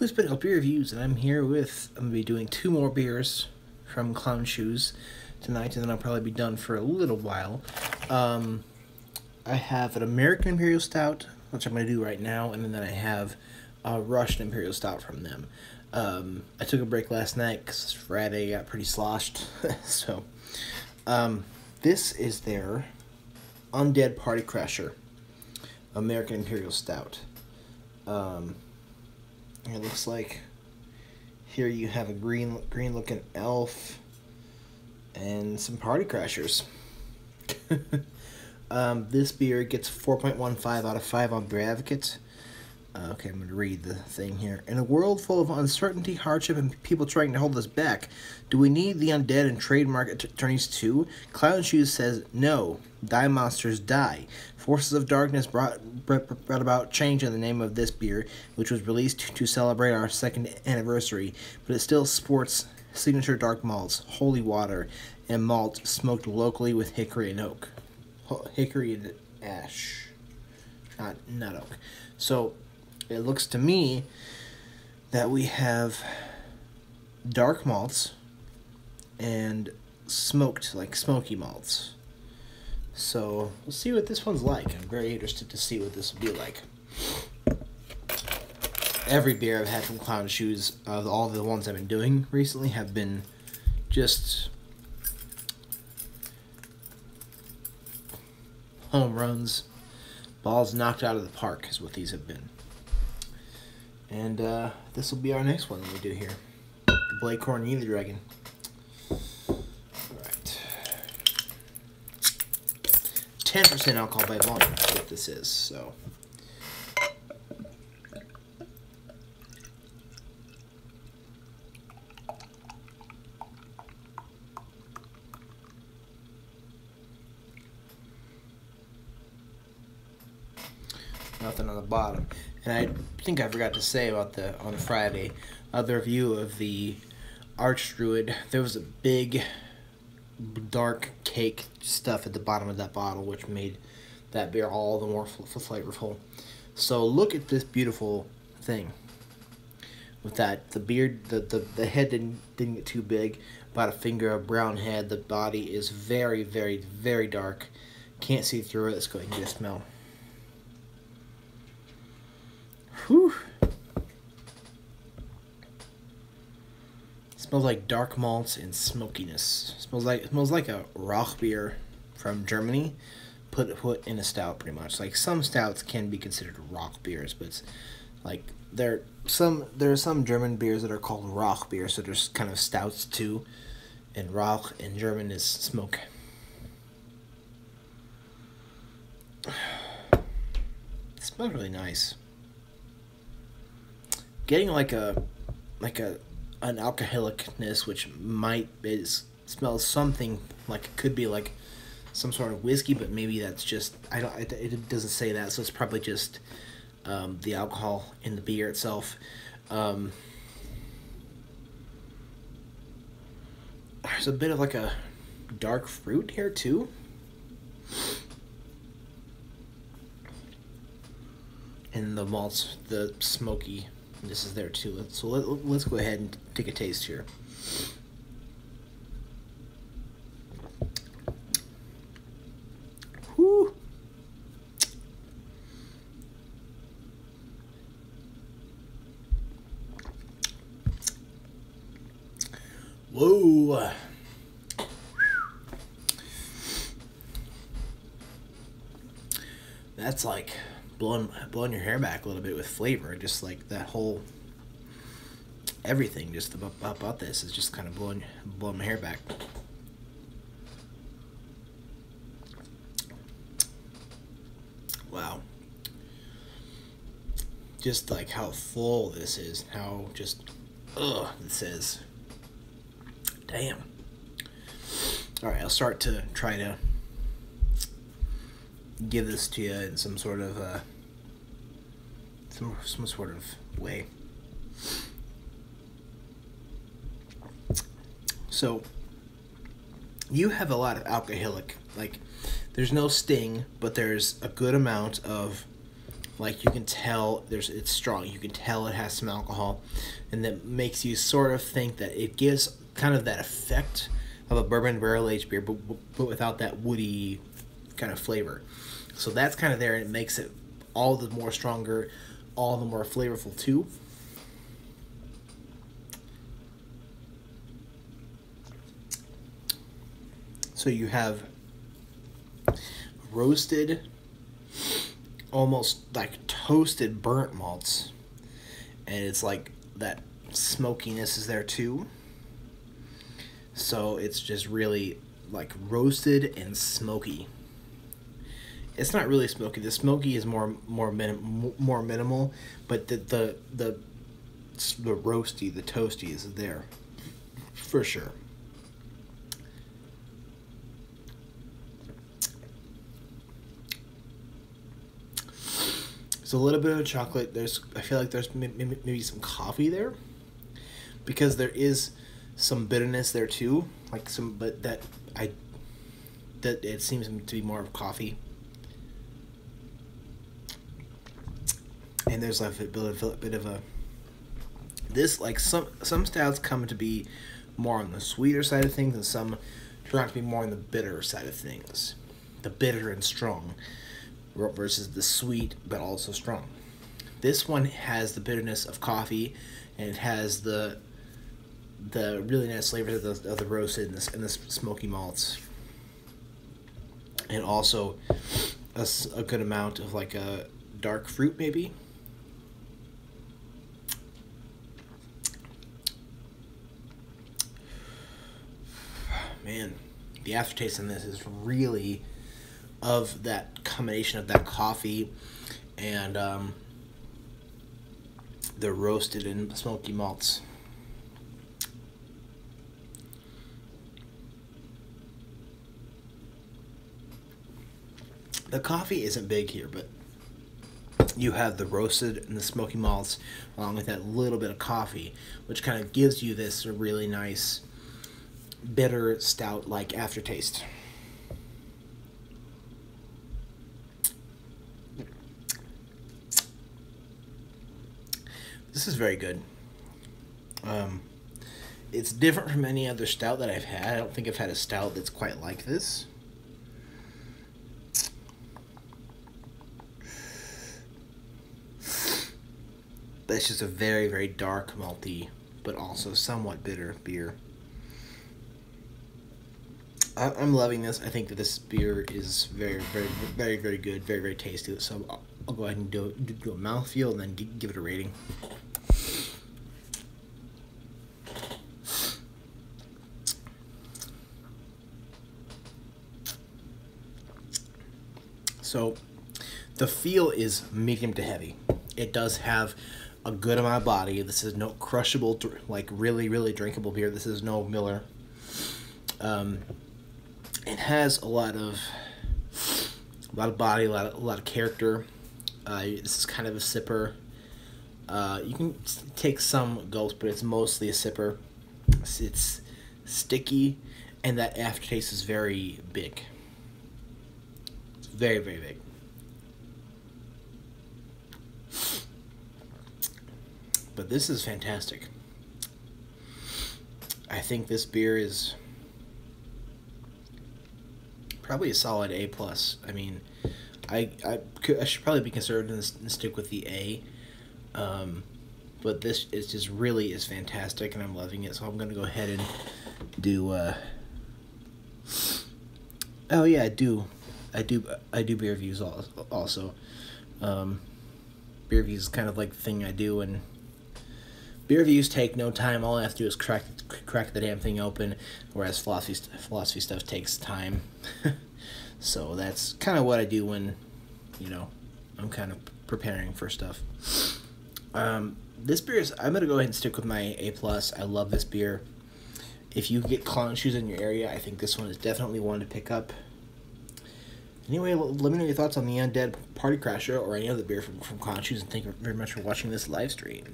Bluespecs beer reviews, and I'm gonna be doing two more beers from Clown Shoes tonight, and then I'll probably be done for a little while. I have an American Imperial Stout, which I'm gonna do right now, and then I have a Russian Imperial Stout from them. I took a break last night because Friday got pretty sloshed, so this is their Undead Party Crasher American Imperial Stout. It looks like here you have a green looking elf and some party crashers. This beer gets 4.15 out of 5 on Beer Advocate. Okay, I'm going to read the thing here. In a world full of uncertainty, hardship, and people trying to hold us back, do we need the undead and trademark attorneys too? Clown Shoes says no. Die monsters die. Forces of Darkness brought about change in the name of this beer, which was released to celebrate our 2nd anniversary, but it still sports signature dark malts, holy water, and malt smoked locally with hickory and oak. Hickory and ash. Not oak. So it looks to me that we have dark malts and smoked, like smoky malts. So we'll see what this one's like. I'm very interested to see what this will be like. Every beer I've had from Clown Shoes, all the ones I've been doing recently, have been just home runs. Balls knocked out of the park is what these have been. And this will be our next one that we do here. The Blake Cornelius Dragon. Alright. 10% alcohol by volume is what this is, so. Nothing on the bottom. And I think I forgot to say about on Friday, the review of the Archdruid, there was a big dark cake stuff at the bottom of that bottle, which made that beer all the more flavorful. So look at this beautiful thing. With that, the beard, the head didn't get too big, about a finger of brown head. The body is very, very, very dark. Can't see through it. Let's go ahead and get a smell. Whew. Smells like dark malts and smokiness. Smells like a Rauch beer from Germany, put in a stout pretty much. Like some stouts can be considered Rauch beers, but it's like there are some German beers that are called Rauch beers, so there's kind of stouts too. And Rauch in German is smoke. It smells really nice. Getting like an alcoholicness, which smells something like it could be like some sort of whiskey, but maybe that's just it doesn't say that, so it's probably just the alcohol in the beer itself. There's a bit of like a dark fruit here too. And the malts, the smoky. This is there too. So let's go ahead and take a taste here. Whew. Whoa. That's like blowing your hair back a little bit with flavor. Just like that whole everything just about this is just kind of blowing my hair back. Wow. Just like how full this is, how just this is. Damn. All right, I'll start to try to give this to you in some sort of some sort of way. So you have a lot of alcoholic, like there's no sting, but there's a good amount of Like, you can tell it's strong. You can tell it has some alcohol, and that makes you sort of think that it gives kind of that effect of a bourbon barrel aged beer, but without that woody kind of flavor. So that's kind of there, and it makes it all the more stronger, all the more flavorful too. So you have roasted, almost like toasted burnt malts, and it's like that smokiness is there too. So it's just really like roasted and smoky. It's not really smoky. The smoky is more minimal, but the roasty, the toasty is there for sure. It's a little bit of chocolate. I feel like there's maybe some coffee there, because there is some bitterness there too, but that it seems to be more of coffee. And there's like a bit of a this, like some stouts come to be more on the sweeter side of things, and some turn out to be more on the bitter side of things, the bitter and strong versus the sweet but also strong. This one has the bitterness of coffee, and it has the really nice flavors of the roasted and the smoky malts, and also a good amount of like a dark fruit maybe. Man, the aftertaste on this is really of that combination of that coffee and the roasted and smoky malts. The coffee isn't big here, but you have the roasted and the smoky malts along with that little bit of coffee, which kind of gives you this really nice bitter stout like aftertaste. This is very good. It's different from any other stout that I've had. I don't think I've had a stout that's quite like this. But it's just a very, very dark, malty, but also somewhat bitter beer. I'm loving this. I think that this beer is very, very, very, very good, very, very tasty. So I'll go ahead and do a mouthfeel and then give it a rating. So the feel is medium to heavy. It does have a good amount of body. This is no crushable, like really, really drinkable beer. This is no Miller. It has a lot of body, a lot of character. This is kind of a sipper. You can take some gulps, but it's mostly a sipper. It's sticky, and that aftertaste is very big. It's very, very big. But this is fantastic. I think this beer is probably a solid A+. I mean, I should probably be conservative and stick with the A. But this is just really is fantastic, and I'm loving it. So I'm gonna go ahead and do. Oh yeah, I do beer reviews also. Beer reviews is kind of like the thing I do, and beer reviews take no time. All I have to do is crack the damn thing open, whereas philosophy stuff takes time. So that's kind of what I do when, I'm kind of preparing for stuff. This beer is, I'm going to go ahead and stick with my A+. I love this beer. If you get Clown Shoes in your area, I think this one is definitely one to pick up. Anyway, let me know your thoughts on the Undead Party Crasher or any other beer from Clown Shoes, and thank you very much for watching this live stream.